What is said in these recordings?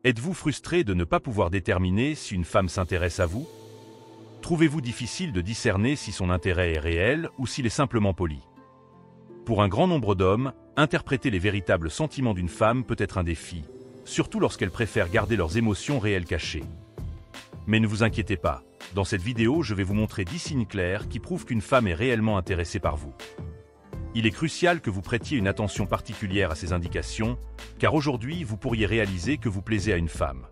Êtes-vous frustré de ne pas pouvoir déterminer si une femme s'intéresse à vous? Trouvez-vous difficile de discerner si son intérêt est réel ou s'il est simplement poli? Pour un grand nombre d'hommes, interpréter les véritables sentiments d'une femme peut être un défi, surtout lorsqu'elles préfèrent garder leurs émotions réelles cachées. Mais ne vous inquiétez pas, dans cette vidéo je vais vous montrer 10 signes clairs qui prouvent qu'une femme est réellement intéressée par vous. Il est crucial que vous prêtiez une attention particulière à ces indications, car aujourd'hui vous pourriez réaliser que vous plaisez à une femme.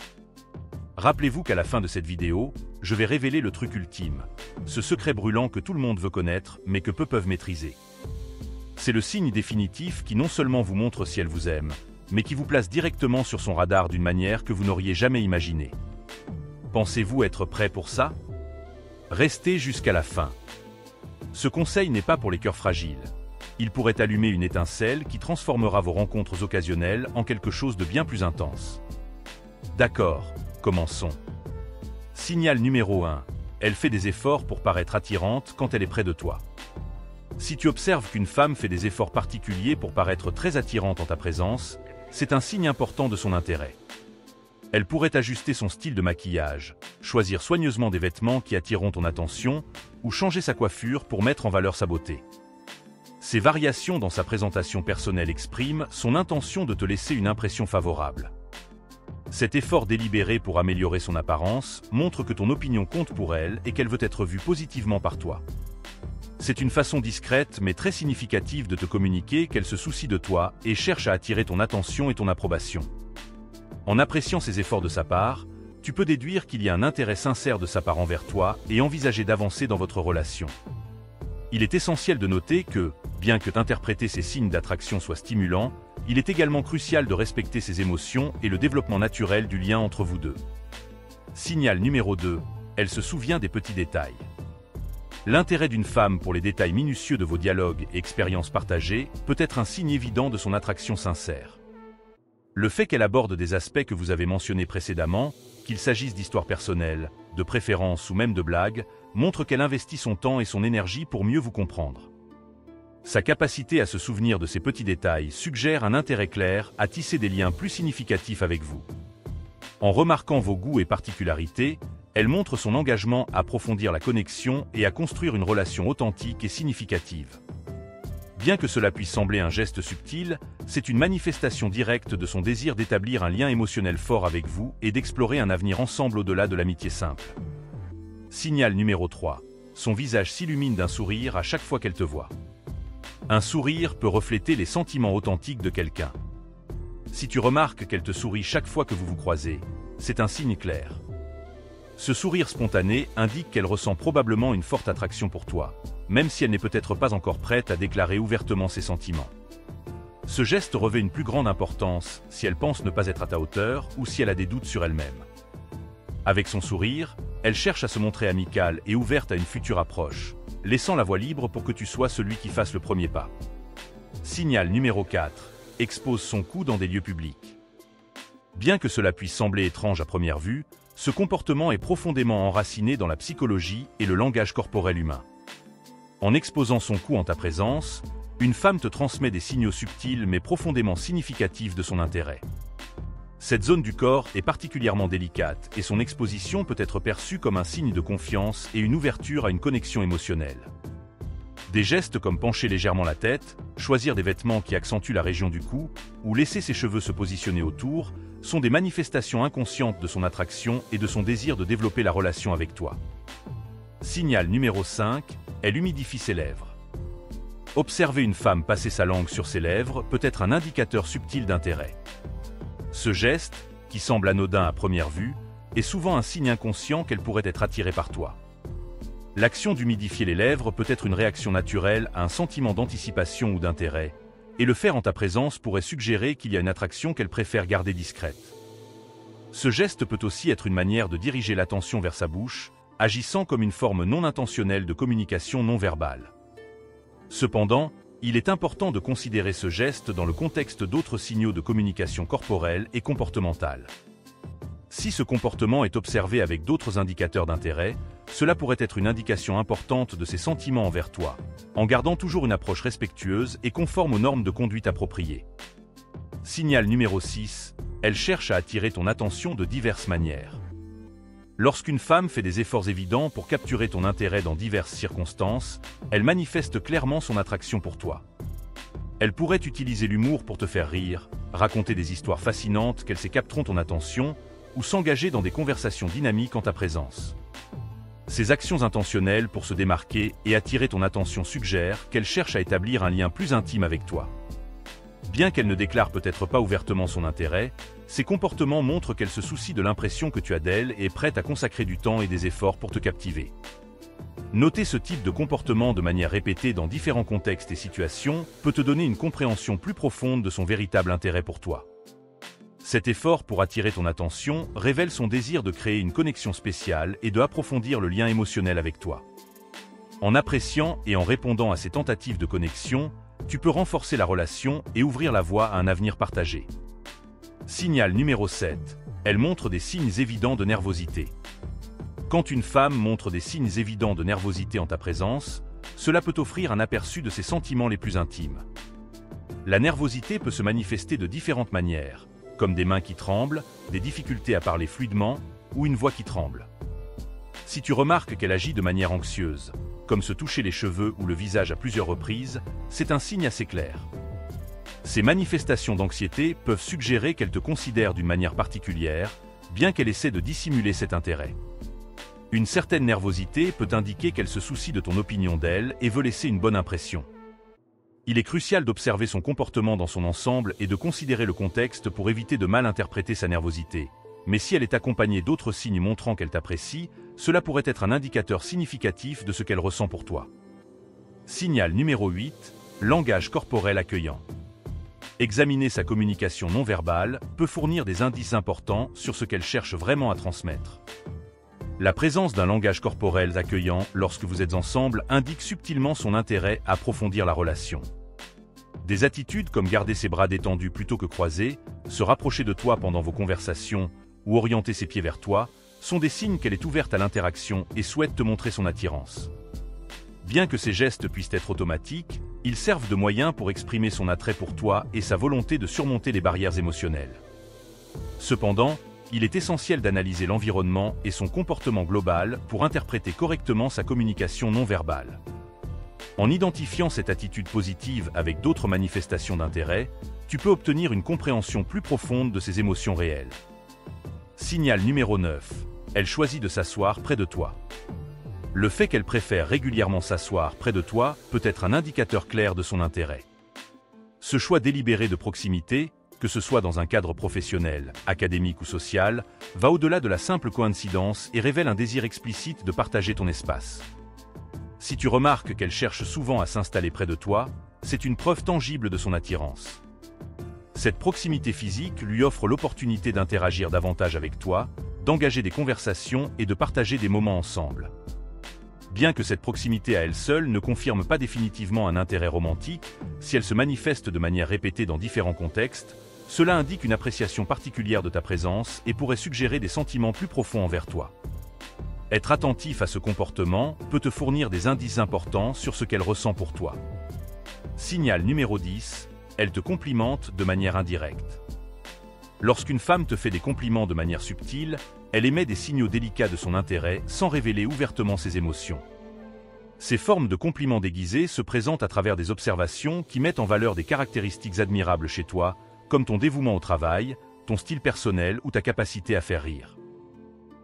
Rappelez-vous qu'à la fin de cette vidéo, je vais révéler le truc ultime, ce secret brûlant que tout le monde veut connaître mais que peu peuvent maîtriser. C'est le signe définitif qui non seulement vous montre si elle vous aime, mais qui vous place directement sur son radar d'une manière que vous n'auriez jamais imaginée. Pensez-vous être prêt pour ça? Restez jusqu'à la fin. Ce conseil n'est pas pour les cœurs fragiles. Il pourrait allumer une étincelle qui transformera vos rencontres occasionnelles en quelque chose de bien plus intense. D'accord, commençons. Signal numéro 1. Elle fait des efforts pour paraître attirante quand elle est près de toi. Si tu observes qu'une femme fait des efforts particuliers pour paraître très attirante en ta présence, c'est un signe important de son intérêt. Elle pourrait ajuster son style de maquillage, choisir soigneusement des vêtements qui attireront ton attention, ou changer sa coiffure pour mettre en valeur sa beauté. Ces variations dans sa présentation personnelle expriment son intention de te laisser une impression favorable. Cet effort délibéré pour améliorer son apparence montre que ton opinion compte pour elle et qu'elle veut être vue positivement par toi. C'est une façon discrète mais très significative de te communiquer qu'elle se soucie de toi et cherche à attirer ton attention et ton approbation. En appréciant ces efforts de sa part, tu peux déduire qu'il y a un intérêt sincère de sa part envers toi et envisager d'avancer dans votre relation. Il est essentiel de noter que, bien que d'interpréter ces signes d'attraction soit stimulant, il est également crucial de respecter ses émotions et le développement naturel du lien entre vous deux. Signal numéro 2. Elle se souvient des petits détails. L'intérêt d'une femme pour les détails minutieux de vos dialogues et expériences partagées peut être un signe évident de son attraction sincère. Le fait qu'elle aborde des aspects que vous avez mentionnés précédemment, qu'il s'agisse d'histoires personnelles, de préférences ou même de blagues, montre qu'elle investit son temps et son énergie pour mieux vous comprendre. Sa capacité à se souvenir de ces petits détails suggère un intérêt clair à tisser des liens plus significatifs avec vous. En remarquant vos goûts et particularités, elle montre son engagement à approfondir la connexion et à construire une relation authentique et significative. Bien que cela puisse sembler un geste subtil, c'est une manifestation directe de son désir d'établir un lien émotionnel fort avec vous et d'explorer un avenir ensemble au-delà de l'amitié simple. Signal numéro 3. Son visage s'illumine d'un sourire à chaque fois qu'elle te voit. Un sourire peut refléter les sentiments authentiques de quelqu'un. Si tu remarques qu'elle te sourit chaque fois que vous vous croisez, c'est un signe clair. Ce sourire spontané indique qu'elle ressent probablement une forte attraction pour toi, même si elle n'est peut-être pas encore prête à déclarer ouvertement ses sentiments. Ce geste revêt une plus grande importance si elle pense ne pas être à ta hauteur ou si elle a des doutes sur elle-même. Avec son sourire, elle cherche à se montrer amicale et ouverte à une future approche, laissant la voie libre pour que tu sois celui qui fasse le premier pas. Signal numéro 4. Expose son cou dans des lieux publics. Bien que cela puisse sembler étrange à première vue, ce comportement est profondément enraciné dans la psychologie et le langage corporel humain. En exposant son cou en ta présence, une femme te transmet des signaux subtils mais profondément significatifs de son intérêt. Cette zone du corps est particulièrement délicate et son exposition peut être perçue comme un signe de confiance et une ouverture à une connexion émotionnelle. Des gestes comme pencher légèrement la tête, choisir des vêtements qui accentuent la région du cou ou laisser ses cheveux se positionner autour sont des manifestations inconscientes de son attraction et de son désir de développer la relation avec toi. Signal numéro 5. Elle humidifie ses lèvres. Observer une femme passer sa langue sur ses lèvres peut être un indicateur subtil d'intérêt. Ce geste, qui semble anodin à première vue, est souvent un signe inconscient qu'elle pourrait être attirée par toi. L'action d'humidifier les lèvres peut être une réaction naturelle à un sentiment d'anticipation ou d'intérêt, et le faire en ta présence pourrait suggérer qu'il y a une attraction qu'elle préfère garder discrète. Ce geste peut aussi être une manière de diriger l'attention vers sa bouche, agissant comme une forme non intentionnelle de communication non verbale. Cependant, il est important de considérer ce geste dans le contexte d'autres signaux de communication corporelle et comportementale. Si ce comportement est observé avec d'autres indicateurs d'intérêt, cela pourrait être une indication importante de ses sentiments envers toi, en gardant toujours une approche respectueuse et conforme aux normes de conduite appropriées. Signal numéro 6, elle cherche à attirer ton attention de diverses manières. Lorsqu'une femme fait des efforts évidents pour capturer ton intérêt dans diverses circonstances, elle manifeste clairement son attraction pour toi. Elle pourrait utiliser l'humour pour te faire rire, raconter des histoires fascinantes qu'elle sait capteront ton attention, ou s'engager dans des conversations dynamiques en ta présence. Ces actions intentionnelles pour se démarquer et attirer ton attention suggèrent qu'elle cherche à établir un lien plus intime avec toi. Bien qu'elle ne déclare peut-être pas ouvertement son intérêt, ses comportements montrent qu'elle se soucie de l'impression que tu as d'elle et est prête à consacrer du temps et des efforts pour te captiver. Noter ce type de comportement de manière répétée dans différents contextes et situations peut te donner une compréhension plus profonde de son véritable intérêt pour toi. Cet effort pour attirer ton attention révèle son désir de créer une connexion spéciale et de approfondir le lien émotionnel avec toi. En appréciant et en répondant à ces tentatives de connexion, tu peux renforcer la relation et ouvrir la voie à un avenir partagé. Signal numéro 7. Elle montre des signes évidents de nervosité. Quand une femme montre des signes évidents de nervosité en ta présence, cela peut offrir un aperçu de ses sentiments les plus intimes. La nervosité peut se manifester de différentes manières, comme des mains qui tremblent, des difficultés à parler fluidement ou une voix qui tremble. Si tu remarques qu'elle agit de manière anxieuse, comme se toucher les cheveux ou le visage à plusieurs reprises, c'est un signe assez clair. Ces manifestations d'anxiété peuvent suggérer qu'elle te considère d'une manière particulière, bien qu'elle essaie de dissimuler cet intérêt. Une certaine nervosité peut indiquer qu'elle se soucie de ton opinion d'elle et veut laisser une bonne impression. Il est crucial d'observer son comportement dans son ensemble et de considérer le contexte pour éviter de mal interpréter sa nervosité. Mais si elle est accompagnée d'autres signes montrant qu'elle t'apprécie, cela pourrait être un indicateur significatif de ce qu'elle ressent pour toi. Signal numéro 8, langage corporel accueillant. Examiner sa communication non verbale peut fournir des indices importants sur ce qu'elle cherche vraiment à transmettre. La présence d'un langage corporel accueillant lorsque vous êtes ensemble indique subtilement son intérêt à approfondir la relation. Des attitudes comme garder ses bras détendus plutôt que croisés, se rapprocher de toi pendant vos conversations ou orienter ses pieds vers toi sont des signes qu'elle est ouverte à l'interaction et souhaite te montrer son attirance. Bien que ces gestes puissent être automatiques, ils servent de moyen pour exprimer son attrait pour toi et sa volonté de surmonter les barrières émotionnelles. Cependant, il est essentiel d'analyser l'environnement et son comportement global pour interpréter correctement sa communication non verbale. En identifiant cette attitude positive avec d'autres manifestations d'intérêt, tu peux obtenir une compréhension plus profonde de ses émotions réelles. Signal numéro 9. Elle choisit de s'asseoir près de toi. Le fait qu'elle préfère régulièrement s'asseoir près de toi peut être un indicateur clair de son intérêt. Ce choix délibéré de proximité, que ce soit dans un cadre professionnel, académique ou social, va au-delà de la simple coïncidence et révèle un désir explicite de partager ton espace. Si tu remarques qu'elle cherche souvent à s'installer près de toi, c'est une preuve tangible de son attirance. Cette proximité physique lui offre l'opportunité d'interagir davantage avec toi, d'engager des conversations et de partager des moments ensemble. Bien que cette proximité à elle seule ne confirme pas définitivement un intérêt romantique, si elle se manifeste de manière répétée dans différents contextes, cela indique une appréciation particulière de ta présence et pourrait suggérer des sentiments plus profonds envers toi. Être attentif à ce comportement peut te fournir des indices importants sur ce qu'elle ressent pour toi. Signal numéro 10, elle te complimente de manière indirecte. Lorsqu'une femme te fait des compliments de manière subtile, elle émet des signaux délicats de son intérêt sans révéler ouvertement ses émotions. Ces formes de compliments déguisés se présentent à travers des observations qui mettent en valeur des caractéristiques admirables chez toi, comme ton dévouement au travail, ton style personnel ou ta capacité à faire rire.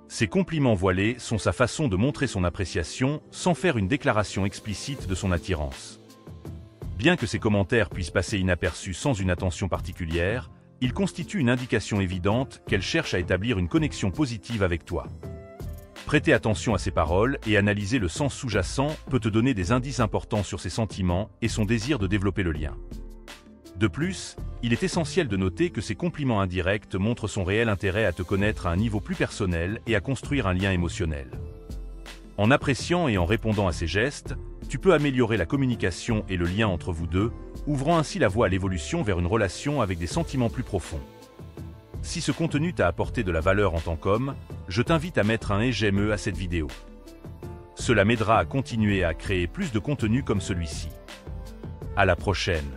Ces compliments voilés sont sa façon de montrer son appréciation sans faire une déclaration explicite de son attirance. Bien que ces commentaires puissent passer inaperçus sans une attention particulière, ils constituent une indication évidente qu'elle cherche à établir une connexion positive avec toi. Prêter attention à ses paroles et analyser le sens sous-jacent peut te donner des indices importants sur ses sentiments et son désir de développer le lien. De plus, il est essentiel de noter que ces compliments indirects montrent son réel intérêt à te connaître à un niveau plus personnel et à construire un lien émotionnel. En appréciant et en répondant à ces gestes, tu peux améliorer la communication et le lien entre vous deux, ouvrant ainsi la voie à l'évolution vers une relation avec des sentiments plus profonds. Si ce contenu t'a apporté de la valeur en tant qu'homme, je t'invite à mettre un j'aime à cette vidéo. Cela m'aidera à continuer à créer plus de contenu comme celui-ci. À la prochaine.